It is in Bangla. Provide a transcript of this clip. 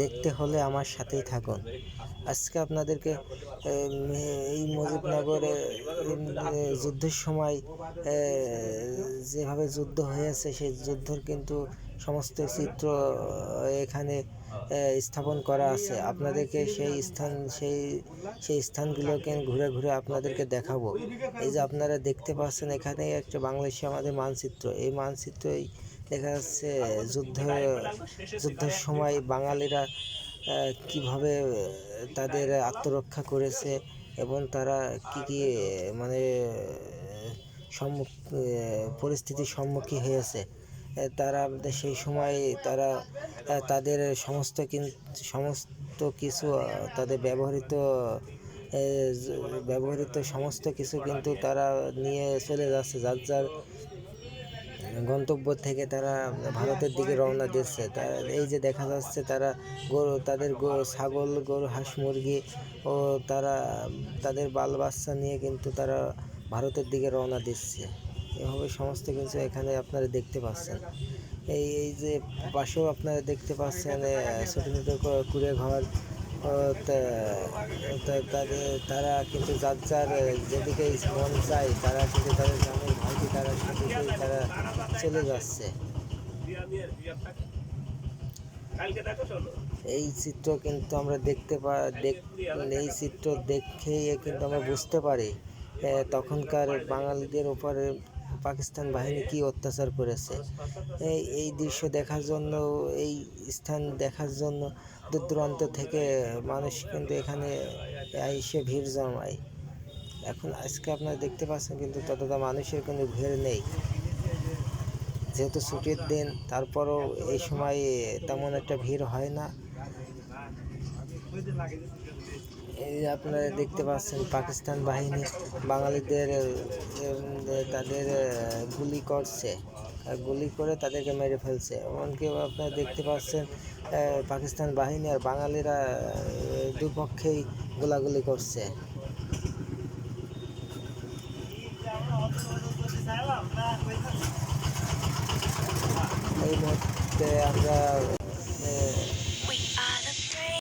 দেখতে হলে আমার সাথেই থাকুন। আজকে আপনাদেরকে এই মুজিবনগরে যুদ্ধের সময় যেভাবে যুদ্ধ হয়েছে সেই যুদ্ধর কিন্তু সমস্ত চিত্র এখানে স্থাপন করা আছে। আপনাদেরকে সেই স্থানগুলোকে ঘুরে ঘুরে আপনাদেরকে দেখাবো। এই যে আপনারা দেখতে পাচ্ছেন এখানে একটা বাংলাদেশে আমাদের মানচিত্র, এই মানচিত্রই দেখা যাচ্ছে যুদ্ধের সময় বাঙালিরা কিভাবে তাদের আত্মরক্ষা করেছে এবং তারা কি মানে পরিস্থিতির সম্মুখীন হয়েছে। তারা সেই সময় তাদের সমস্ত কিছু তাদের ব্যবহৃত সমস্ত কিছু কিন্তু তারা নিয়ে চলে যাচ্ছে যার যার গন্তব্য থেকে। তারা ভারতের দিকে রওনা দিচ্ছে। এই যে দেখা যাচ্ছে তারা ছাগল, গরু, হাঁস, মুরগি ও তাদের বাল বাচ্চা নিয়ে কিন্তু তারা ভারতের দিকে রওনা দিচ্ছে। এভাবে সমস্ত কিছু এখানে আপনারা দেখতে পাচ্ছেন। এই যে পাশেও আপনারা দেখতে পাচ্ছেন ছোটো ছোটো কুঁড়ে ঘর। তারা কিন্তু যার যার যেদিকে মন চায় তারা কিন্তু তাদের গ্রামের ভাইকে তারা সেদিকেই তারা চলে যাচ্ছে। এই চিত্র কিন্তু আমরা এই চিত্র দেখেই কিন্তু আমরা বুঝতে পারি তখনকার বাঙালিদের উপরে পাকিস্তান বাহিনী কি অত্যাচার করেছে। এই দৃশ্য দেখার জন্য, এই স্থান দেখার জন্য দূর দূরান্ত থেকে মানুষ কিন্তু এখানে এসে ভিড় জমায়। এখন আজকে আপনারা দেখতে পাচ্ছেন কিন্তু ততটা মানুষের কোনো ভিড় নেই, যেহেতু ছুটির দিন। তারপরও এই সময় তেমন একটা ভিড় হয় না। এই যে আপনারা দেখতে পাচ্ছেন পাকিস্তান বাহিনী বাঙালিদের তাদের গুলি করছে, গুলি করে তাদেরকে মেরে ফেলছে। এমনকি আপনারা দেখতে পাচ্ছেন পাকিস্তান বাহিনী আর বাঙালিরা দুপক্ষেই গোলাগুলি করছে। এই মুহূর্তে আমরা